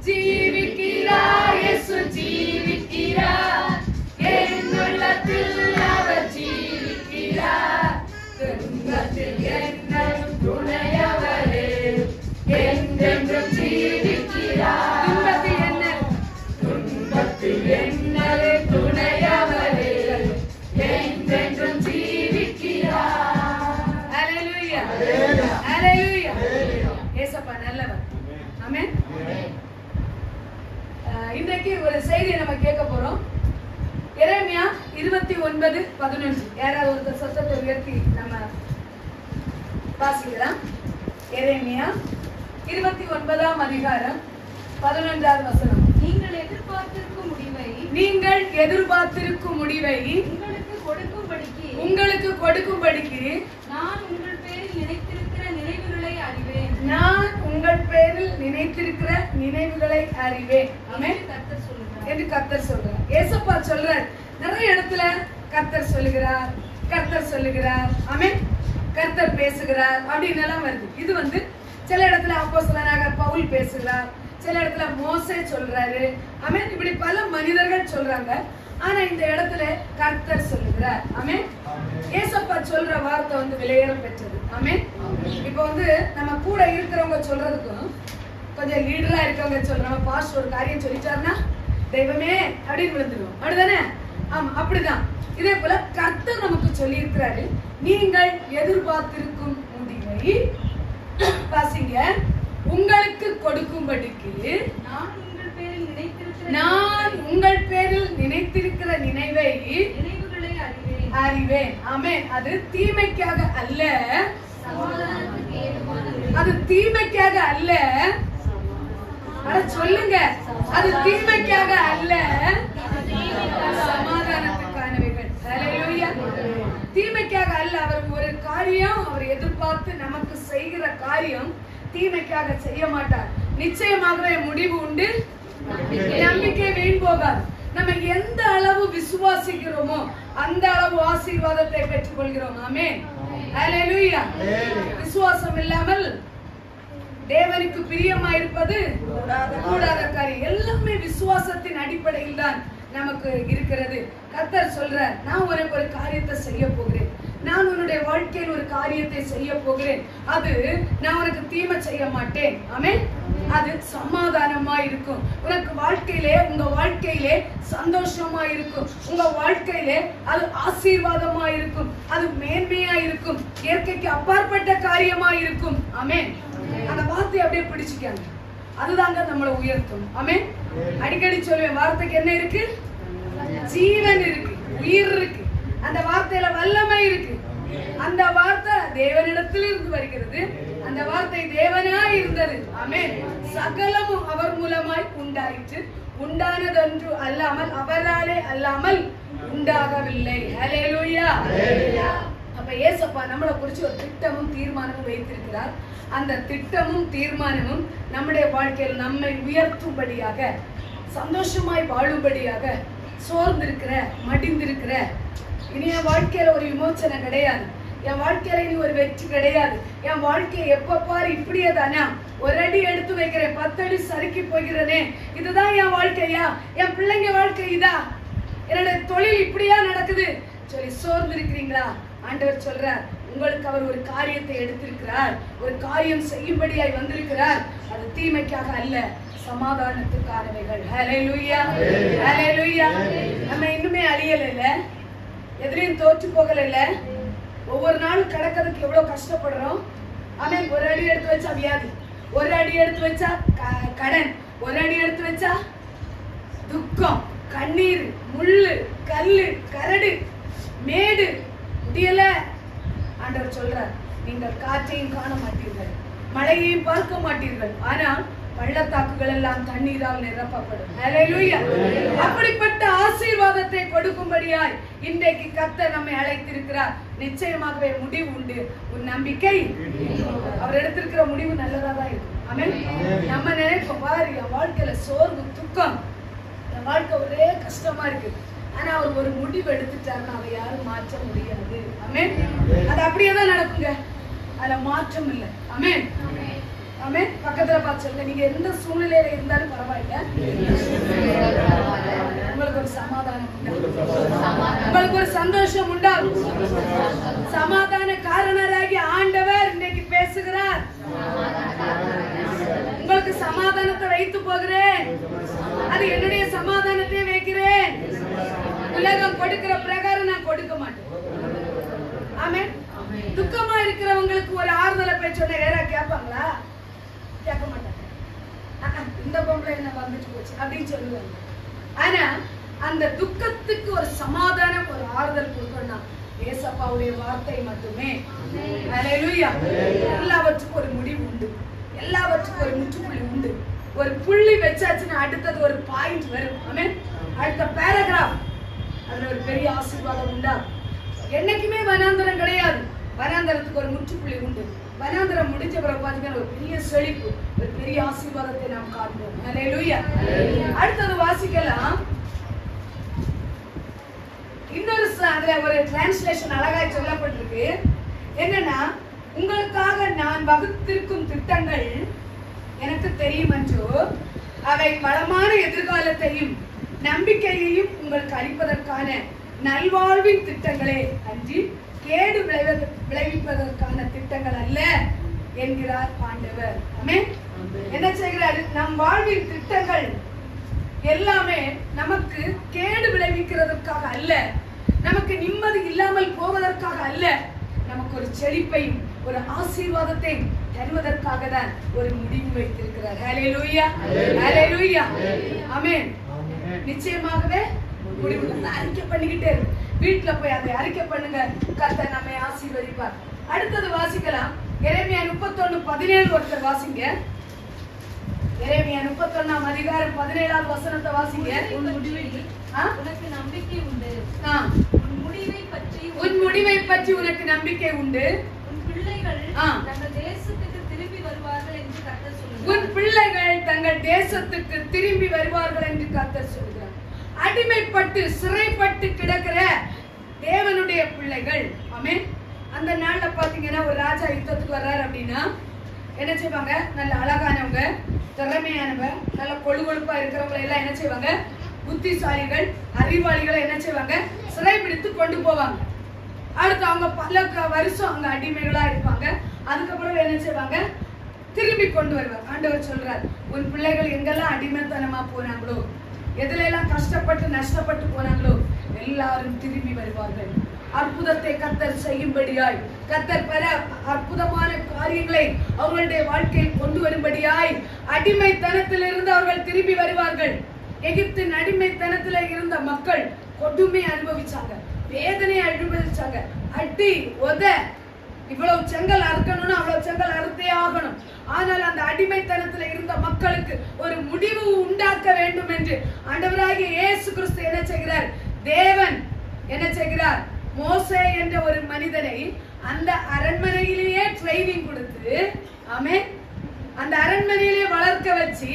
ஜீவிக்கிறார் இயேசு ஜீவிக்கிறார் என் உள்ளத்தில் அவர் ஜீவிக்கிறார் துன்பத்தில் என்னும் துணையவரே என்றென்றும் ஜீவிக்கிறார் துன்பத்தில் என்னும் துணையவரே என்றென்றும் ஜீவிக்கிறார். ஹல்லேலூயா ஹல்லேலூயா. ஏசப்பா நல்லவர். ஆமென். இன்றைக்கு ஒரு செய்தியை நம்ம கேட்க போறோம். எரேமியா 29:11. யாராவது ஒரு சத்தத்தை உயர்த்தி நம்ம வாசிக்கலாம். எரேமியா 29ஆம் அதிகாரம் 11வது வசனம். நீங்கள் எதிர்பார்த்திருக்கும் முடிவை உங்களுக்கு கொடுக்கும்படிக்கு நான் உங்கள் பேரில் நினைத்திருக்கிற நினைவுகளை அறிவேன். ஆமென். கர்த்தர் சொல்றார் என்று கர்த்தர் சொல்றார். ஏசப்பா சொல்றார். நிறைய இடத்துல கர்த்தர் சொல்லுகிறார். ஆமென். கர்த்தர் பேசுகிறார் அப்படின்னு எல்லாம் வருது. இது சில இடத்துல அப்போஸ்தலனாக பவுல் பேசுகிறார், சில இடத்துல மோசே சொல்றாரு. ஆமென். இப்படி பல மனிதர்கள் சொல்றாங்க. ஆனா இந்த இடத்துல கர்த்தர் சொல்லுகிறார். ஆமென். ஏசப்பா சொல்ற வார்த்தை விலையேற பெற்றது. ஆமென். இப்போ நம்ம கூட இருக்கிறவங்க சொல்றதுக்கும் கொஞ்சம் லீடரா இருக்கவங்க சொல்றாங்க. பாஸ்டர் ஒரு காரியம் சொல்லிட்டாருன்னா தெய்வமே அப்படின்னு விழுந்துடும். அப்படிதானே? ஆமா, அப்படிதான். இதே போல கர்த்தர் நமக்கு சொல்லி இருக்கிறாரு, நீங்கள் எதிர்பார்த்திருக்கும் முடிவை வாசிங்க உங்களுக்கு கொடுக்கும்படிக்கு நான் உங்கள் பேரில் நினைத்திருக்கிற நினைவுகளை அறிவேன். ஆமென். அது தீமைக்காக அல்ல, சொல்லுங்க. அது தீமைக்காக அல்ல, சமாதானத்துக்கானவைகள். ஹல்லேலூயா. தீமைக்காக அல்ல. அவர் ஒரு காரியம் அவர் எதிர்பார்த்து நமக்கு செய்கிற காரியம் தீமைக்காக செய்ய மாட்டார். நிச்சயமாகவே முடிவு உண்டு. நம்பிக்கை வீண் போகாது. நம்ம எந்த அளவு விசுவாசிக்கிறோமோ அந்த அளவு ஆசீர்வாதத்தை பெற்றுக் கொள்கிறோம். ஆமென். ஹல்லேலூயா. விசுவாசம் இல்லாமல் தேவனுக்கு பிரியமாயிருப்பது கூடாத காரியம். எல்லாமே விசுவாசத்தின் அடிப்படையில் தான் நமக்கு இருக்கிறது. கர்த்தர் சொல்றார், நான் உனக்கு ஒரு காரியத்தை செய்ய போகிறேன், நான் உன்னுடைய வாழ்க்கையில் ஒரு காரியத்தை செய்ய போகிறேன். அது நான் உனக்கு தீமை செய்ய மாட்டேன். ஆமென். அது சமாதானமா இருக்கும். உனக்கு வாழ்க்கையிலே உங்க வாழ்க்கையிலே சந்தோஷமா இருக்கும். உங்க வாழ்க்கையிலே அது ஆசீர்வாதமா இருக்கும். அது மேன்மையா இருக்கும். இயற்கைக்கு அப்பாற்பட்ட காரியமா இருக்கும். ஆமென். அந்த வார்த்தையை அப்படியே பிடிச்சுக்காங்க. அதுதாங்க நம்மளை உயர்த்தும். ஆமென். அடிக்கடி சொல்லுவேன், வார்த்தைக்கு என்ன இருக்கு? ஜீவன் இருக்கு, உயிர் இருக்கு. அந்த வார்த்தையில வல்லமை இருக்கு. அந்த வார்த்தை தேவனிடத்தில் இருந்து வருகிறது. அந்த வார்த்தை தேவனாய் இருந்தது. ஆமென். சகலமும் அவர் மூலமாய் உண்டாயிற்று. உண்டானதொன்று அல்லாமல் அவராலே அல்லாமல் உண்டாகவில்லை. ஹல்லேலூயா. அப்ப ஏசப்பா நம்மளை குறிச்சு ஒரு திட்டமும் தீர்மானமும் வைத்திருக்கிறார். அந்த திட்டமும் தீர்மானமும் நம்முடைய வாழ்க்கையில் நம்மை உயர்த்தும்படியாக, சந்தோஷமாய் வாழும்படியாக, சோர்ந்திருக்கிற மடிந்திருக்கிற இனி என் வாழ்க்கையில ஒரு விமோச்சனம் கிடையாது, என் வாழ்க்கையில இனி ஒரு வெற்றி கிடையாது, என் வாழ்க்கையை எப்ப பாரு இப்படியே தானா, ஒரு அடி எடுத்து வைக்கிறேன் 10 அடி சறுக்கி போகிறேனே, இதுதான் என் வாழ்க்கையா, என் பிள்ளைங்க வாழ்க்கை இதா, என்னுடைய தொழில் இப்படியா நடக்குது சொல்லி சோர்ந்து இருக்கிறீங்களா? ஆண்டவர் சொல்றார், உங்களுக்கு அவர் ஒரு காரியத்தை எடுத்திருக்கிறார், ஒரு காரியம் செய்யும்படியாய் வந்திருக்கிறார். அது தீமைக்காக அல்ல, சமாதானத்துக்கானவைகள். ஹல்லேலூயா ஹல்லேலூயா. நம்ம இன்னுமே அழியல, எதிரையும் தோற்று போகல. ஒவ்வொரு நாளும் கடக்கிறதுக்கு எவ்வளவு கஷ்டப்படுறோம். ஆமென். ஒரு அடி எடுத்து வச்சா வியாதி, ஒரு அடி எடுத்து வச்சா கடன், ஒரு அடி எடுத்து வச்சா துக்கம், கண்ணீர், முள்ளு, கல்லு, கரடு, மேடு, முடியல. ஆண்டவர் சொல்றார், நீங்கள் காற்றையும் காண மாட்டீர்கள், மழையையும் பார்க்க மாட்டீர்கள், ஆனால் பள்ளத்தாக்குகள் எல்லாம் தண்ணீரால் நிரப்பப்படும். ஹல்லேலூயா. அப்படிப்பட்ட ஆசீர்வாதத்தை கொடுக்கும்படியாய் இன்றைக்கு கர்த்தர் நம்மை அழைத்திருக்கிறார். நிச்சயமாகவே முடிவு உண்டு. உன் நம்பிக்கை அவர் எடுத்திருக்கிற முடிவு நல்லதா தான் இருக்கும். ஆமென். நம்ம நினைப்போம், பாரு என் வாழ்க்கையில சோர்வு, துக்கம், என் வாழ்க்கை ஒரே கஷ்டமா இருக்கு, ஆனா அவர் ஒரு முடிவு எடுத்துட்டாருன்னா அதை யாரும் மாற்ற முடியாது. ஆமென். அது அப்படியேதான் நடக்குங்க, அதுல மாற்றம் இல்லை. ஆமென் ஆமென். பக்கத்துல பார்த்து சொல்லுங்க, நீங்க எந்த சூழ்நிலையில இருந்தாலும் பரவாயில்லை, உங்களுக்கு ஒரு சமாதானம் உங்களுக்கு ஒரு சந்தோஷம் உண்டாகும். சமாதான காரணராகி ஆண்டவர் இன்னைக்கு பேசுகிறார். உங்களுக்கு சமாதானத்தை வைத்து போகிறேன், அது என்னுடைய சமாதானத்தை வைக்கிறேன். உலகம் கொடுக்கிற பிரகாரம் நான் கொடுக்க மாட்டேன். ஆமென். துக்கமா இருக்கிறவங்களுக்கு ஒரு ஆறுதலை போய் சொன்ன யாரா கேட்பாங்களா? கேட்க மாட்டாங்க. இந்த பொம்பளை என்ன வந்துட்டு போச்சு அப்படின்னு சொல்லுவாங்க. ஆனா அந்த துக்கத்துக்கு ஒரு சமாதானம், ஒரு ஆறுதல் கொடுக்கணும் ஏசப்பாவுடைய வார்த்தை மட்டுமே. ஹல்லேலூயா. எல்லாவற்றுக்கும் ஒரு முடிவு உண்டு, எல்லாவற்றுக்கும் ஒரு முற்றுப்புள்ளி உண்டு. ஒரு புள்ளி வச்சாச்சுன்னா அடுத்தது ஒரு பாயிண்ட் வரும். ஆமென். அடுத்த பேராகிராஃப் அதுல ஒரு பெரிய ஆசீர்வாதம் உண்டா. என்னைக்குமே வனாந்தரம் கிடையாது, வனாந்தரத்துக்கு ஒரு முற்றுப்புள்ளி உண்டு. வனாந்தரம் முடிஞ்ச பிறகு பாத்தீங்கன்னா ஒரு பெரிய செழிப்பு, ஒரு பெரிய ஆசீர்வாதத்தை நாம் காண்போம். ஹல்லேலூயா. அடுத்தது வாசிக்கலாம். இன்னொரு அதுல ஒரு டிரான்ஸ்லேஷன் அழகாய் சொல்லப்பட்டிருக்கு. என்னன்னா, உங்களுக்காக நான் வகுத்திருக்கும் திட்டங்கள் எனக்கு தெரியும் என்றோ, அவை வளமான எதிர்காலத்தையும் நம்பிக்கையையும் உங்களுக்கு அளிப்பதற்கான நல்வாழ்வின் திட்டங்களே அன்றி கேடு விளைவிப்பதற்கான திட்டங்கள் அல்ல என்கிறார் ஆண்டவர். ஆமென். என்ன செய்கிறார்? நம் வாழ்வின் திட்டங்கள் எல்லாமே நமக்கு கேடு விளைவிக்கிறதற்காக அல்ல, நமக்கு நிம்மதி இல்லாமல் போவதற்காக அல்ல, நமக்கு ஒரு செழிப்பையும் ஒரு ஆசீர்வாதத்தை தருவதற்காக தான் ஒரு முடிவு வைத்திருக்கிறார். ஹல்லேலூயா. ஹல்லேலூயா. ஆமென். நிச்சயமாகவே முடிவு அறிக்கை பண்ணிக்கிட்டே இருக்கு. வீட்டுல போய் அதை அறிக்கை பண்ணுங்க, கர்த்தர் நம்மை ஆசீர்வதிப்பார். அடுத்தது வாசிக்கலாம். எரேமியா 31:17 ஒருத்தர் வாசிங்க. எரேமியா 31 அதிகாரம் 17வது வசனத்தை வாசிங்க. உனக்கு நம்பிக்கை உண்டு, உன் முடிவை பற்றி உனக்கு நம்பிக்கை உண்டு. உன் பிள்ளைகள் தங்கள் தேசத்துக்கு திரும்பி வருவார்கள் என்று கர்த்தர் சொல்கிறார். உன் பிள்ளைகள் தங்கள் தேசத்துக்கு திரும்பி வருவார்கள் என்று கர்த்தர் சொல்கிறார். அடிமைப்பட்டு சிறைப்பட்டு கிடக்கிற தேவனுடைய பிள்ளைகள். ஆமென். அந்த நாள்ல பாத்தீங்கன்னா ஒரு ராஜா யுத்தத்துக்கு வர்றாரு அப்படின்னா என்ன செய்வாங்க? நல்ல அழகானவங்க, திறமையானவங்க, நல்ல கொழுகொழுப்பா இருக்கிறவங்க எல்லாம் என்ன செய்வாங்க? புத்திசாலிகள், அறிவாளிகளை என்ன செய்வாங்க? சிறைப்பிடித்து கொண்டு போவாங்க. அடுத்து அவங்க பல வருஷம் அங்க அடிமைகளா இருப்பாங்க. அதுக்கப்புறம் என்ன செய்வாங்க? திரும்பி கொண்டு வருவார். ஆண்டவர் சொல்றார், உன் பிள்ளைகள் எங்கெல்லாம் அடிமைத்தனமா போனாங்களோ, எதுல எல்லாம் கஷ்டப்பட்டு நஷ்டப்பட்டு போனாங்களோ எல்லாரும் திரும்பி வருவார்கள். அற்புதத்தை கர்த்தர் செய்யும்படியாய், கர்த்தர் பல அற்புதமான காரியங்களை அவர்களுடைய வாழ்க்கையில் கொண்டு வரும்படியாய் அடிமைத்தனத்திலிருந்து அவர்கள் திரும்பி வருவார்கள். எகிப்தின் அடிமைத்தனத்துல இருந்த மக்கள் கொடுமை அனுபவிச்சாங்க, வேதனை அனுபவிச்சாங்க. அடி உத, இவ்வளவு செங்கல் அறுக்கணும்னு அவ்வளவு செங்கல் அறுத்தே ஆகணும். ஆனால் அந்த அடிமைத்தனத்துல இருந்த மக்களுக்கு ஒரு முடிவு உண்டாக்க வேண்டும் என்று ஆண்டவராகிய இயேசு கிறிஸ்து என்ன செய்கிறார்? தேவன் என்ன செய்கிறார்? மோசே என்ற ஒரு மனிதனை அந்த அரண்மனையிலேயே ட்ரைனிங் கொடுத்து, ஆமென், அந்த அரண்மனையிலே வளர்க்க வச்சு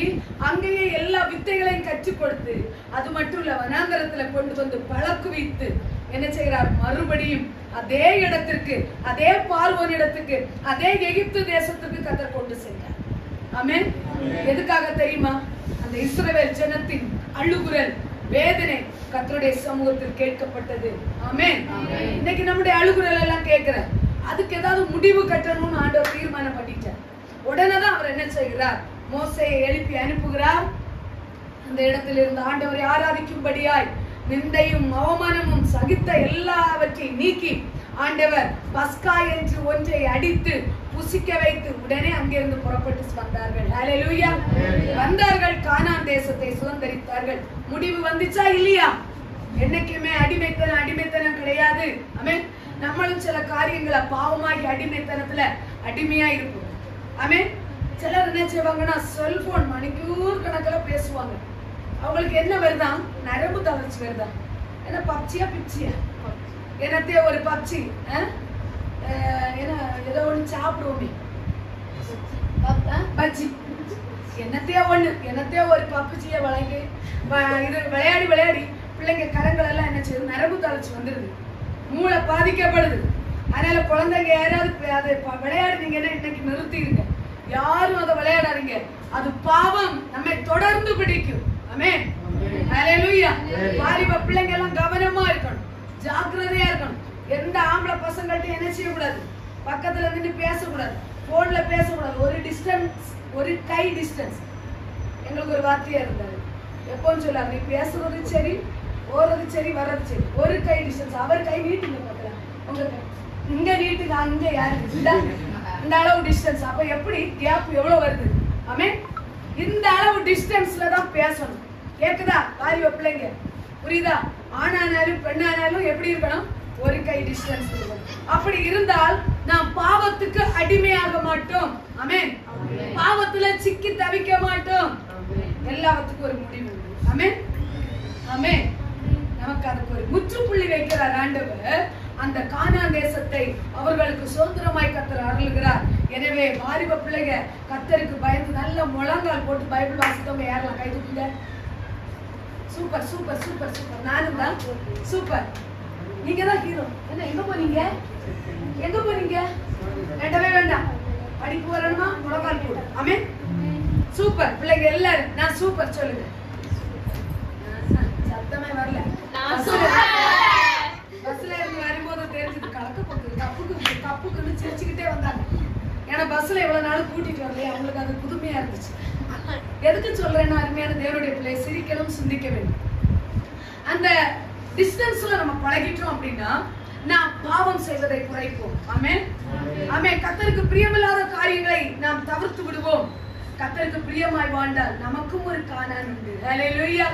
அங்கேயே எல்லா வித்தைகளையும் கற்றுக் கொடுத்து, அது மட்டும் இல்ல வனாந்தரத்துல கொண்டு வந்து பழக்குவித்து என்ன செய்கிறார்? மறுபடியும் அதே இடத்திற்கு, அதே பார்வோன் இடத்துக்கு, அதே எகிப்து தேசத்துக்கு கர்த்தர் கொண்டு சென்றார். ஆமென். எதுக்காக தெரியுமா? அந்த இஸ்ரவேல் ஜனத்தின் அழுகுரல், வேதனை கர்த்தருடைய சமூகத்தில் கேட்கப்பட்டது. ஆமென். இன்னைக்கு நம்முடைய அழுகுரல் எல்லாம் கேட்கிற, அதுக்கு ஏதாவது முடிவு கட்டணும்னு ஆண்டவர் தீர்மானம் பண்ணிட்டார். உடனேதான் அவர் என்ன செய்கிறார்? மோசேயை எழுப்பி அனுப்புகிறார். அந்த இடத்தில் இருந்து ஆண்டவரை ஆராதிக்கும்படியாய் நிந்தையும் அவமானமும் சகித்த எல்லாவற்றையும் நீக்கி ஆண்டவர் பஸ்கா என்று ஒன்றை அடித்து புசிக்க வைத்து உடனே அங்கிருந்து புறப்பட்டு வந்தார்கள். ஹல்லேலூயா. வந்தார்கள், கானான் தேசத்தை சுதந்தரித்தார்கள். முடிவு வந்துச்சா இல்லையா? என்னைக்குமே அடிமைத்தனம் கிடையாது. ஆமென். நம்மளும் சில காரியங்களை பாவமாகி அடிமைத்தனத்துல அடிமையா இருப்போம். ஆமென். சிலர் என்ன செய்வாங்கன்னா செல்போன் மணிக்கூர் கணக்கில் பேசுவாங்க. அவங்களுக்கு என்ன வருதா? நரம்பு தளர்ச்சி வருதா? என்ன பப்சியா பிப்சியா? என்னத்தையோ ஒரு பப்சி, ஏதோ ஒண்ணு சாப்பிடுவோமே, பச்சி, என்னத்தையோ ஒண்ணு, என்னத்தையோ ஒரு பப்சிய வழங்கி இது விளையாடி பிள்ளைங்க கரங்கள் எல்லாம் என்ன செய்யுது? நரம்பு தளர்ச்சி வந்துருது, மூளை பாதிக்கப்படுது. அதனால குழந்தைங்க யாராவது அதை விளையாடுனீங்கன்னா இன்னைக்கு நிறுத்திடுங்க. யாரும் அதை விளையாடாதீங்க. அது பாவம் நம்மை தொடர்ந்து பிடிக்கும். ஆமென். ஹalleluya. வாலிப பிள்ளைங்க எல்லாம் கவனமா இருக்கணும், ஜாக்கிரதையா இருக்கணும். எந்த ஆம்பளை பசங்கள்ட்ட என்ன செய்யக்கூடாது, பக்கத்துல நின்று பேசக்கூடாது, போன்ல பேசக்கூடாது. ஒரு டிஸ்டன்ஸ், ஒரு கை டிஸ்டன்ஸ். எங்களுக்கு ஒரு வார்த்தையா இருந்தாரு, எப்போன்னு சொல்லாரு, நீ பேசுறது சரி, போறது சரி, வர்றது சரி, ஒரு கை டிஸ்டன்ஸ். அவர் கை நீட்டுங்க பார்க்கலாம், உங்க கை இங்க நீட்டுங்க, அங்க யாருக்கு இந்த அளவு டிஸ்டன்ஸ். அப்ப எப்படி கேப் எவ்வளவு வருது? ஆமென். இந்த அளவு டிஸ்டன்ஸ்ல தான் பேசணும். கேக்குதா வாலிப பிள்ளைங்க? புரியுதா? ஆணானாலும் பெண்ணானாலும் எப்படி இருக்கணும்? ஒரு கை டிஸ்டன்ஸ் இருக்கணும். அப்படி இருந்தால் நாம் பாவத்துக்கு அடிமையாக மாட்டோம். ஆமென். பாவத்துல சிக்கி தவிக்க மாட்டோம். எல்லாத்துக்கும் ஒரு முடிவு உண்டு. ஆமென். ஆமென். நமக்கு அதுக்கு ஒரு முற்றுப்புள்ளி வைக்கிறார் ஆண்டவர். அந்த கானான் தேசத்தை அவர்களுக்கு சுதந்திரமாய் கர்த்தர் அருளுகிறார். எனவே வாலிப பிள்ளைங்க கர்த்தருக்கு பயந்து நல்ல முழங்கால் போட்டு பைபிள் வாசித்தவங்க யாரெல்லாம் கை தூக்குங்க. Super super super super. நானும் தான் சூப்பர். நீங்க தான் ஹீரோ. என்ன எங்க போறீங்க? எங்க போறீங்க? வேண்டவே வேண்டாம். படிப்பு வரணுமா? முழங்கால் போடு. ஆமென். சூப்பர் பிள்ளைங்க எல்லாரும் நான் சூப்பர் சொல்லுங்க. சத்தமே வரல. பஸ்ல இருந்து வரும்போது தெரிஞ்சது கலக்க போகுது, கப்புக்கு கப்புக்குன்னு சிரிச்சுக்கிட்டே வந்தாங்க. ஏன்னா பஸ்ல எவ்வளவு நாள் கூட்டிட்டு வரலையே, அவங்களுக்கு அது புதுமையா இருந்துச்சு. எதுக்கு சொல்றேன்னா, அருமையான தேவனுடைய பிள்ளை, சிரிக்கணும், சிந்திக்க வேண்டும். அந்த டிஸ்டன்ஸ்ல நம்ம பழகிட்டோம் அப்படின்னா நாம் பாவம் செய்வதை குறைப்போம். ஆமென். ஆமென். கர்த்தருக்கு பிரியமில்லாத காரியங்களை நாம் தவிர்த்து விடுவோம். கர்த்தருக்கு பிரியமாய் வாழ்ந்தால் நமக்கும் ஒரு கானான் உண்டு. ஹalleluya.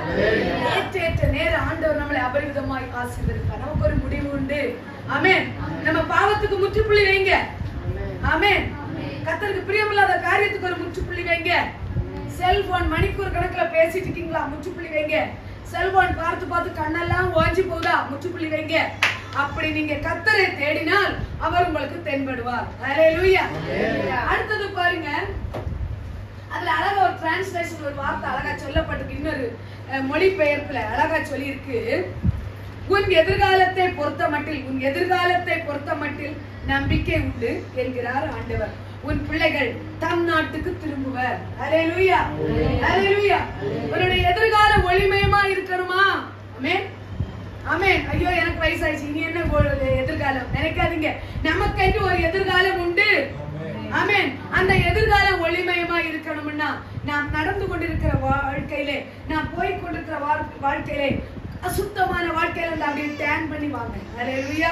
ஏற்ற நேர ஆண்டவர் நம்மளை அபரிவிதமாய் ஆசீர்வதிப்பார். நமக்கு ஒரு முடிவு உண்டு. ஆமென். நம்ம பாவத்துக்கு முற்றுப்புள்ளி வைங்க. ஆமென். கர்த்தருக்கு பிரியமில்லாத காரியத்துக்கு ஒரு முற்றுப்புள்ளி வைங்க. செல்போன் மணிக்கூர் கணக்குல பேசிட்டு இருக்கீங்களா? முற்றுப்புள்ளி வைங்க. செல்போன் பார்த்து பார்த்து கண்ணெல்லாம் ஓஞ்சி போகுதா? முற்றுப்புள்ளி வைங்க. அப்படி நீங்க கர்த்தரை தேடினால் அவர் உங்களுக்கு தென்படுவார். ஹalleluya. அடுத்தது பாருங்க, அதுல அழகா ஒரு டிரான்ஸ்லேஷன், ஒரு வார்த்தை அழகா சொல்லப்பட்டிருக்கு. இன்னொரு மொழிபெயர்ப்புல அழகா சொல்லி இருக்கு, உன் எதிர்காலத்தை பொறுத்த மட்டில் நம்பிக்கை உண்டு என்கிறார் ஆண்டவர். உன் பிள்ளைகள் தம் நாட்டுக்கு திரும்புவர். ஹalleluya. ஹalleluya. உன்னுடைய எதிர்காலம் ஒளிமயமா இருக்கணுமா? ஆமென். ஆமென். ஐயோ எனக்கு வயசாயிடுச்சு, இனி என்ன எதிர்காலம் நினைக்காதீங்க. நமக்கு ஒரு எதிர்காலம் உண்டு. ஆமென். அந்த எதிர்காலம் ஒளிமயமா இருக்கணும்னா நாம் நடந்து கொண்டிருக்கிற வாழ்க்கையிலே, நாம் போய் கொண்டிருக்கிற வாழ்க்கையிலே அசுத்தமான வாழ்க்கையில இருந்து அப்படியே டேன் பண்ணி வாங்க. ஹalleluya.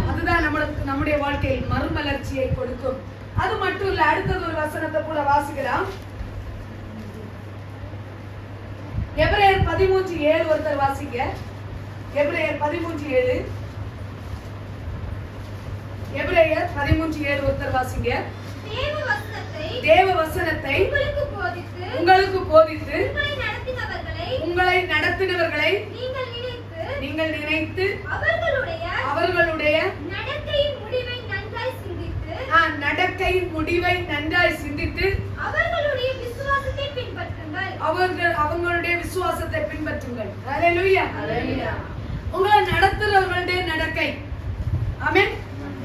அதுதான் நம்முடைய வாழ்க்கையில் மறுமலர்ச்சியை கொடுக்கும். அது மட்டும் இல்ல, அடுத்தது ஒரு வசனத்தை கூட வாசிக்கலாம். எபிரேயர் 13:7 ஒருத்தர் வாசிங்க. எபிரேயர் 13:7. எபிரேயர் 13:7 ஒருத்தர் வாசிங்க. தேவ வசனத்தை உங்களுக்கு போதித்து உங்களை நடத்தினவர்களை நீங்கள் நினைத்து அவர்களுடைய நடக்கையின் முடிவை நன்றாய் சிந்தித்து அவங்களுடைய விசுவாசத்தை பின்பற்றுங்கள். ஹalleluya. உங்களை நடத்துறவர்களுடைய நடக்கை. ஆமென்.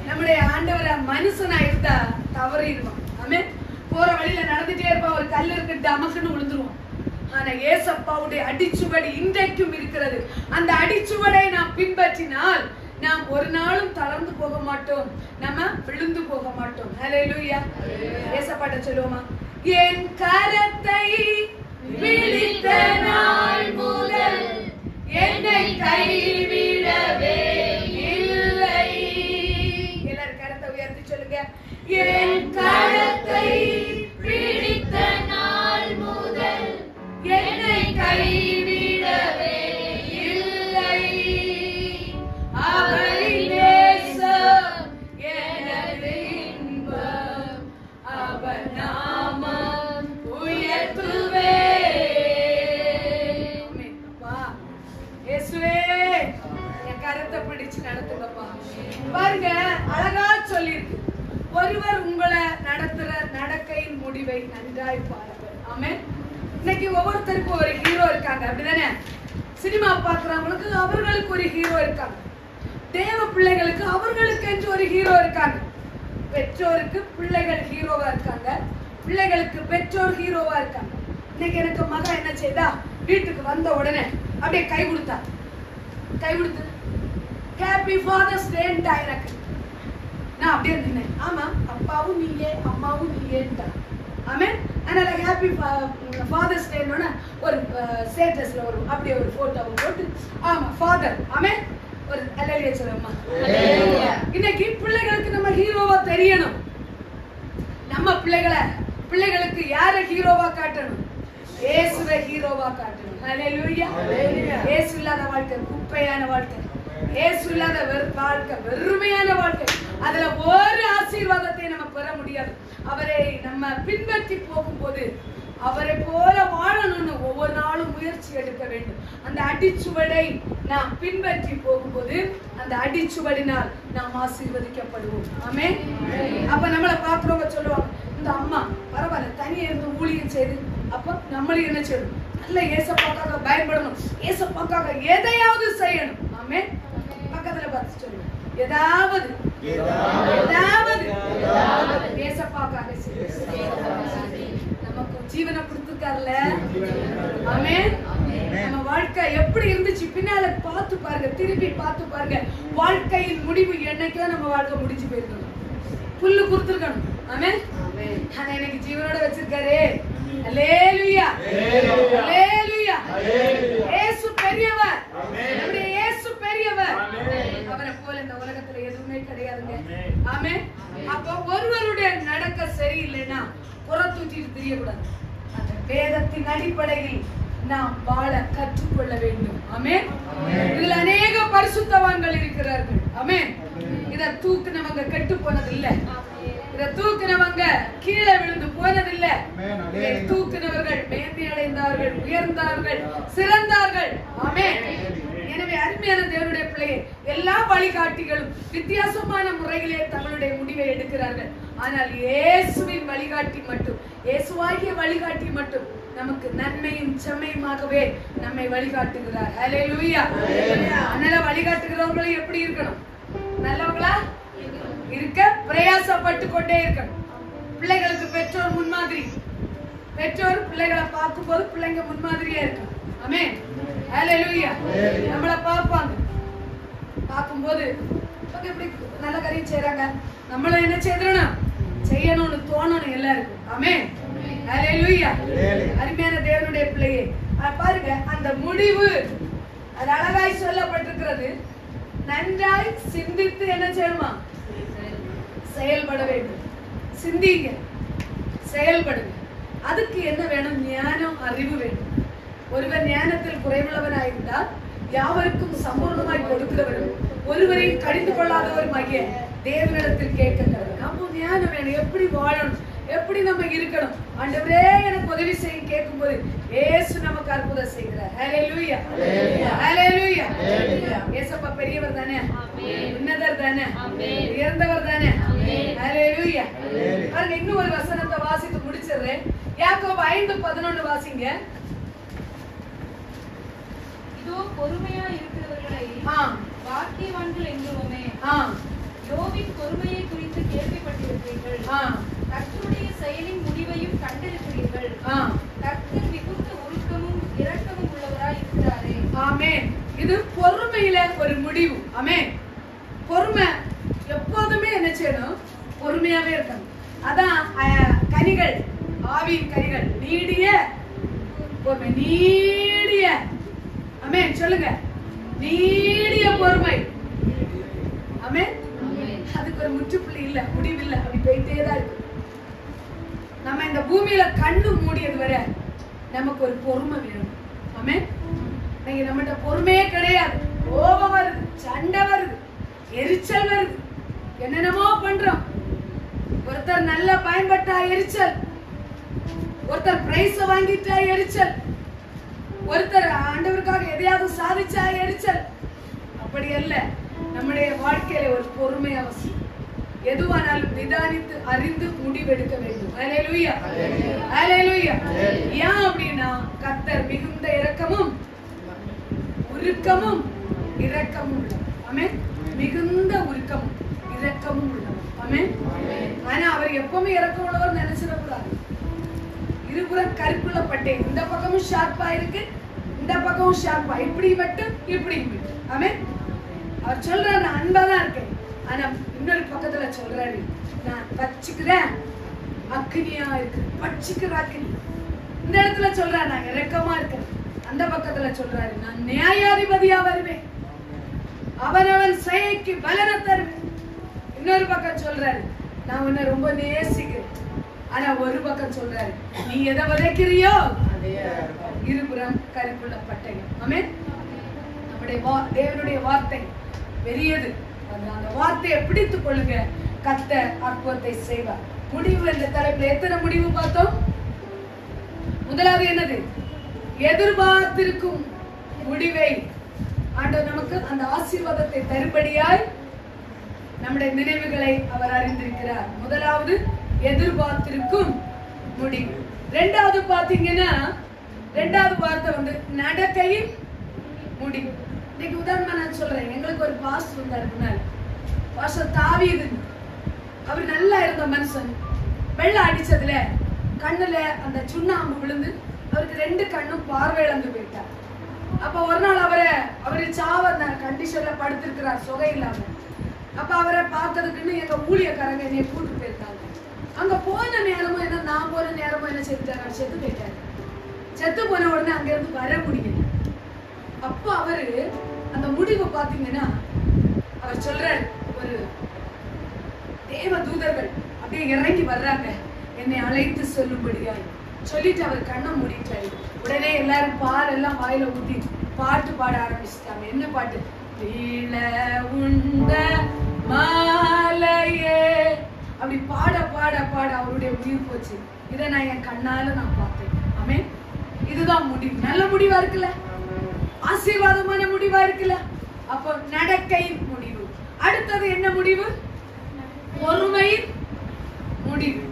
நம்முடைய ஆண்டவர் மனுஷனா இருந்தா தவறிடுவான். ஆமென். போற வழியில நடந்துட்டே இருப்பான், ஒரு கல் இருக்கு அமக்குன்னு விழுந்துருவான். ஆனா ஏசப்பாவுடைய அடிச்சுவடி இன்றைக்கும் இருக்கிறது. அந்த அடிச்சுவடை நாம் பின்பற்றினால் நாம் ஒரு நாளும் தளர்ந்து போக மாட்டோம், நம்ம விழுந்து போக மாட்டோம். ஹalleluya. ஏசப்பாட்ட சொல்லுவோமா? என் கரத்தை பிடித்த நாள் முதல் என்னை கைவிடவே இல்லை. எல்லாரும் கரத்தை உயர்த்தி சொல்லுங்க. என் கரத்தை பிடித்த நாள் முதல் என்னை கைவிடவே இல்லை. அவரின் நேசம் எனது இன்பம், அவர் நாமம் உயர்த்துவே. இயேசுவே என் கரத்தை பிடிச்சு நடத்துங்கப்பா. பாருங்க அழகா சொல்லிருக்கு, ஒருவர் உங்களை நடத்துற நடக்கையின் முடிவை நன்றாய் பாருங்கள். ஆமென். இன்னைக்கு ஒவ்வொருத்தருக்கும் ஒரு ஹீரோ இருக்காங்க, அப்படிதானே? சினிமா பாக்குறவங்களுக்கு அவர்களுக்கு ஒரு ஹீரோ இருக்காங்க. தேவ பிள்ளைகளுக்கு அவர்களுக்கு என்று ஒரு ஹீரோ இருக்காங்க. பெற்றோருக்கு பிள்ளைகள் ஹீரோவா இருக்காங்க, பிள்ளைகளுக்கு பெற்றோர் ஹீரோவா இருக்காங்க. இன்னைக்கு எனக்கு மகன் என்ன செய்தா, வீட்டுக்கு வந்த உடனே அப்படியே கை கொடுத்தா, கை கொடுத்து ஹாப்பி ஃபாதர்ஸ் டேன்டா. எனக்கு நான் அப்படியே இருந்தேன். ஆமா, அப்பாவும் நீங்க அம்மாவும் நீங்கன்ட்டா. ஆமென். அதனால ஹாப்பி ஃபாதர்ஸ் டேன்னு ஒரு ஸ்டேட்டஸ்ல ஒரு அப்படியே ஒரு போட்டோவை போட்டு, ஆமா ஃபாதர், ஆமென், ஒரு அல்லேலூயா சொல்லுமா. இன்னைக்கு பிள்ளைகளுக்கு நம்ம ஹீரோவா தெரியணும். நம்ம பிள்ளைகளுக்கு யார ஹீரோவா காட்டணும்? இயேசுவை ஹீரோவா காட்டணும். அல்லேலூயா. இயேசு இல்லாத வாழ்க்கை குப்பையான வாழ்க்கை, இயேசு இல்லாத வாழ்க்கை வெறுமையான வாழ்க்கை. அதுல ஒரு ஆசீர்வாதத்தை நம்ம பெற முடியாது. அவரை நம்ம பின்பற்றி போகும்போது அவரை போல வாழணும்னு ஒவ்வொரு நாளும் முயற்சி எடுக்க வேண்டும். அந்த அடிச்சுவடை நாம் பின்பற்றி போகும்போது அந்த அடிச்சுவடினால் நாம் ஆசீர்வதிக்கப்படுவோம். ஆமென். அப்ப நம்மளை பார்க்கிறவங்க சொல்லுவாங்க, இந்த அம்மா பரவாயில்ல தனியா இருந்து ஊழியம் செய்து, அப்ப நம்மளும் என்ன செய்யணும்? நல்ல ஏசப்பாக்காக பயன்படணும், ஏசப்பாக்காக எதையாவது செய்யணும். ஆமென். பக்கத்துல பார்த்து சொல்லுங்க, ஏதாவது ஏசப்பாக்காக நமக்கு ஜீவனை கொடுத்துருக்காருல்ல. ஆமென். நம்ம வாழ்க்கை எப்படி இருந்துச்சு பின்னால பார்த்து பாருங்க, திருப்பி பார்த்து பாருங்க. வாழ்க்கையின் முடிவு என்னைக்கோ நம்ம வாழ்க்கை முடிஞ்சு போயிருக்கணும். புல்லு கொடுத்துருக்கணும். ஆமென். ஆனா எனக்கு ஜீவனோட வச்சிருக்காரு. அல்லேலூயா, அல்லேலூயா. இயேசு பெரியவர், நம்முடைய இயேசு பெரியவர். அவரை போல இந்த உலகத்துல எதுவுமே கிடையாதுங்க. ஆமென். அப்ப ஒருவருடைய நடக்க சரியில்லைன்னா புற தூக்கிட்டு தெரியக்கூடாது. அந்த வேதத்தின் அடிப்படையில் நாம் வாழ கற்றுக்கொள்ள வேண்டும். ஆமென். இதுல அநேக பரிசுத்தவான்கள் இருக்கிறார்கள். ஆமென். இத தூக்குனவங்க கெட்டு போனதில்ல, இத தூக்குனவங்க கீழே விழுந்து போனதில்ல. இதை தூக்குனவர்கள் மேன்மை அடைந்தார்கள், உயர்ந்தார்கள், சிறந்தார்கள். ஆமென். எனவே அருமையான தேவனுடைய பிள்ளையே, எல்லா வழிகாட்டிகளும் வித்தியாசமான முறையிலே தங்களுடைய முடிவை எடுக்கிறார்கள். ஆனால் இயேசுவின் வழிகாட்டி மட்டும், இயேசுவாகிய வழிகாட்டி மட்டும் நமக்கு நன்மையும் செம்மையுமாகவே நம்மை வழிகாட்டுகிறார். அல்லேலூயா. அதனால வழிகாட்டுகிறவங்களும் எப்படி இருக்கணும்? நல்லவங்களா இருக்க பிரயாசப்பட்டு கொண்டே இருக்கணும். பிள்ளைகளுக்கு பெற்றோர் முன்மாதிரி. பெற்றோர் பிள்ளைகளை பார்க்கும் போது பிள்ளைங்க முன்மாதிரியா இருக்கணும். ஆமென். அல்லேலூயா. நம்மள பார்ப்பாங்க, பார்க்கும்போது எப்படி நல்ல காரியம் செய்யறாங்க, நம்மள என்ன செய்யணும்னு தோணணும் எல்லாருக்கும். ஆமென். அல்லேலூயா. அருமையான தேவனுடைய பிள்ளையே, பாருங்க அந்த முடிவு அது அழகாய் சொல்லப்பட்டிருக்கிறது. நன்றாய் சிந்தித்து என்ன செய்யணுமா? செயல்பட வேண்டும். சிந்திங்க, செயல்படுங்க. அதுக்கு என்ன வேணும்? ஞானம், அறிவு வேண்டும். ஒருவர் ஞானத்தில் குறைவுள்ளவனாயிருந்தால் யாவருக்கும் சம்பூர்ணமாய் கொடுக்கிறவரும் ஒருவரையும் கடிந்து கொள்ளாதவர் மகிய தேவனிடத்தில் கேட்கிறார். நம்ம ஞானம் வேணும். எப்படி வாழணும், எப்படி நம்ம இருக்கணும், ஆண்டவரே எனக்கு உதவி செய்ய கேட்கும்போது இயேசு நமக்கு அற்புதம் செய்கிறார். ஹல்லேலூயா, ஹல்லேலூயா. இயேசப்பா பெரியவர் தானே, உன்னதர் தானே, உயர்ந்தவர் தானே. ஹல்லேலூயா. பாருங்க, இன்னும் ஒரு வசனத்தை வாசித்து முடிச்சிடுறேன். யாக்கோபு 5:11 வாசிங்க. இதோ பொறுமையா இருக்கிறவர்களை பாக்கியவான்கள் என்கிறோமே. யோபின் பொறுமையை குறித்து கேள்விப்பட்டிருக்கிறீர்கள். கர்த்தருடைய செயலின் முடிவையும் கண்டிருக்கிறீர்கள். கர்த்தர் மிகுந்த ஒழுக்கமும் இரக்கமும் உள்ளவராய் இருக்கிறாரே. ஆமென். இது பொறுமையில ஒரு முடிவு. ஆமென். பொறுமை எப்போதுமே என்ன செய்யணும்? பொறுமையாவே இருக்கணும். அதான் கனிகள், ஆவியின் கனிகள். நீடிய பொறுமை, நீடிய. ஆமென். சொல்லுங்க, நீடிய பொறுமை. ஆமென். அதுக்கு ஒரு முற்றுப்புள்ளி இல்ல, முடிவு இல்ல, அப்படி போயிட்டே தான் இருக்கு. நம்ம இந்த பூமியில கண்ணு மூடியது வரை நமக்கு ஒரு பொறுமை வேணும். ஆமென். நீங்க நம்மகிட்ட பொறுமையே கிடையாது. கோபம் வருது, சண்டை வருது, எரிச்சல் வருது, என்னென்னமோ பண்றோம். ஒருத்தர் நல்லா பயன்பட்டா எரிச்சல், ஒருத்தர் பிரைஸ் வாங்கிட்டா எரிச்சல், ஒருத்தர் ஆண்டவருக்காக எதையாவது சாதிச்சா எரிச்சல். அப்படி அல்ல. நம்முடைய வாழ்க்கையில ஒரு பொறுமை அவசியம். எதுவானாலும் நிதானித்து அறிந்து முடிவெடுக்க வேண்டும். அல்லேலூயா, அல்லேலூயா. ஏன் அப்படின்னா கர்த்தர் மிகுந்த இரக்கமும் உருக்கமும் இரக்கமும் உள்ளவர். ஆமென். மிகுந்த உருக்கமும் இரக்கமும் உள்ளவர். ஆமென். ஆனா அவர் எப்பவுமே இரக்கம் உள்ளவர் நினைச்சிடக்கூடாது. இருபுறம் கருப்புள்ள பட்டை, இந்த பக்கமும் ஷார்ப்பா இருக்கு, இந்த பக்கமும் ஷார்ப்பா, இப்படி மட்டும் இப்படி மட்டும். ஆமென். அவர் சொல்றாரு நான் அன்பா தான் இருக்கேன், ஆனா இன்னொரு பக்கத்துல சொல்றாரு நான் பச்சிக்கிறேன் அக்னியா இருக்கு, பச்சிக்கிற அக்னி. இந்த இடத்துல சொல்றாரு நான் இரக்கமா இருக்கேன், அந்த பக்கத்துல சொல்றாரு நான் நியாயாதிபதியா வருவேன், அவனவன் செயலுக்கு பலனை தருவேன். இன்னொரு பக்கம் சொல்றாரு நான் உன்னை ரொம்ப நேசிக்கிறேன், ஆனா ஒரு பக்கம் சொல்றாரு நீ எதை விதைக்கிறியோ இருபுறம் கருப்புள்ள பட்டயம். ஆமென். நம்முடைய தேவனுடைய வார்த்தை பெரியது, அந்த வார்த்தையை பிடித்துக் கொள்ளுங்க, கர்த்தர் அற்புதத்தை செய்வார். முடிவு என்ற தலைப்புல எத்தனை முடிவு பார்த்தோம்? முதலாவது என்னது? எதிர்பார்த்திருக்கும் முடிவை ஆண்டவர் நமக்கு அந்த ஆசீர்வாதத்தை தரும்படியாய் நம்முடைய நினைவுகளை அவர் அறிந்திருக்கிறார். முதலாவது எதிர்பார்த்திருக்கும் முடிவு. ரெண்டாவது பாத்தீங்கன்னா ரெண்டாவது வார்த்தை வந்து நடக்கையின் முடிவு. இன்னைக்கு உதாரணமா நான் சொல்றேன், எங்களுக்கு ஒரு பாஸ்டர் இருந்தார் முன்னாடி, பாஸ்டர் தாவீது. அவர் நல்லா இருந்த மனுஷன், வெள்ளம் அடிச்சதுல கண்ணுல அந்த சுண்ணாம்பு விழுந்து அவருக்கு 2 கண்ணும் பார்வை இழந்து போயிட்டார். அப்ப ஒரு நாள் அவரு சாவ கண்டிஷன்ல படுத்திருக்கிறார், சுகை இல்லாம. அப்ப அவரை பார்த்ததுக்குன்னு எங்க ஊழியக்காரங்க என்னைய கூட்டு போயிருக்காங்க. அங்க போன நேரமும் என்ன, நான் போன நேரமும் என்ன செத்துட்டாரு, செத்து போயிட்டாரு. செத்து போன உடனே அங்க இருந்து வர முடியல. அப்ப அவரு அந்த முடிவு பாத்தீங்கன்னா அவர் சொல்றாரு, ஒரு தேவ தூதர்கள் அப்படியே இறங்கி வர்றாங்க என்னை அழைத்து சொல்லும்படியா சொல்லிட்டு அவர் கண்ணை மூடிட்டாரு. உடனே எல்லாரும் பாலெல்லாம் வாயில ஊத்தி பாட்டு பாட ஆரம்பிச்சுட்டாங்க. என்ன பாட்டு? வீழ உண்ட மாலையே, அப்படி பாட பாட பாட அவருடைய உயிர் போச்சு. இதை நான் என் கண்ணால நான் பார்த்தேன். ஆமென். இதுதான் முடிவு. நல்ல முடிவா இருக்குல்ல, ஆசீர்வாதமான முடிவா இருக்குல்ல. அப்போ நடக்கையின் முடிவு. அடுத்தது என்ன முடிவு? பொறுமையின் முடிவு.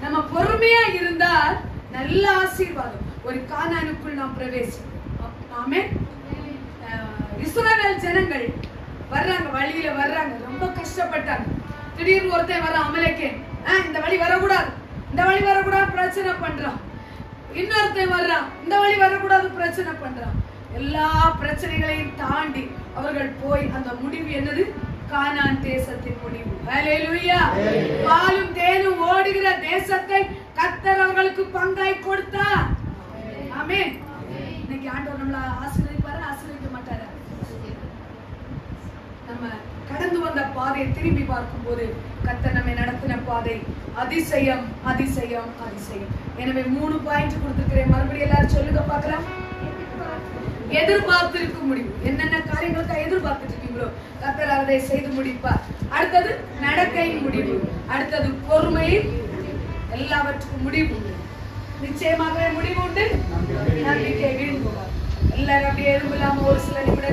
நம்ம பொறுமையா இருந்தால் நல்ல ஆசீர்வாதம். ஒரு கானானுக்குள் நாம் பிரவேசிப்போம். ஆமென். இஸ்ரவேல் ஜனங்கள் வர்றாங்க, வழியில வர்றாங்க, ரொம்ப கஷ்டப்பட்டாங்க. திடீர்னு ஒருத்தன் வர அமலேக்கேன், இந்த வழி வரக்கூடாது, இந்த வழி வரக்கூடாது, பிரச்சனை பண்றான். இன்னொருத்தன் வர்றான், இந்த வழி வரக்கூடாது, பிரச்சனை பண்றான். எல்லா பிரச்சனைகளையும் தாண்டி அவர்கள் போய் அந்த முடிவு என்னது? கானான் தேசத்தின் முடிவு. ஹல்லேலூயா. பாலும் தேனும் ஓடுகிற தேசத்தை கர்த்தர் அவர்களுக்கு பங்காய் கொடுத்தார். ஆமென். இன்னைக்கு ஆண்டவர் நம்மள ஆசீர்வதிப்பாரா, ஆசீர்வதிக்க மாட்டாரா? நம்ம கடந்து வந்த பாதையை திரும்பி பார்க்கும் போது கர்த்தர் நம்மை நடத்தின பாதை அதிசயம், அதிசயம், அதிசயம். எனவே 3 பாயிண்ட் கொடுத்திருக்கிறேன். மறுபடியும் எல்லாரும் சொல்லுங்க பார்க்கலாம். எதிர்பார்த்திருக்கும் முடிவு. என்னென்ன காரியங்களுக்கு எதிர்பார்த்துட்டு இருக்கீங்களோ கர்த்தர் அதை செய்து முடிப்பார். அடுத்தது நடக்கையின் முடிவு. அடுத்தது பொறுமையின், எல்லாவற்றுக்கும் முடிவு. நிச்சயமாகவே முடிவு உண்டு. நம்பிக்கை வீண் போகாது. எல்லாரும் அப்படியே எதுவும் இல்லாம ஒரு சில நிமிடம்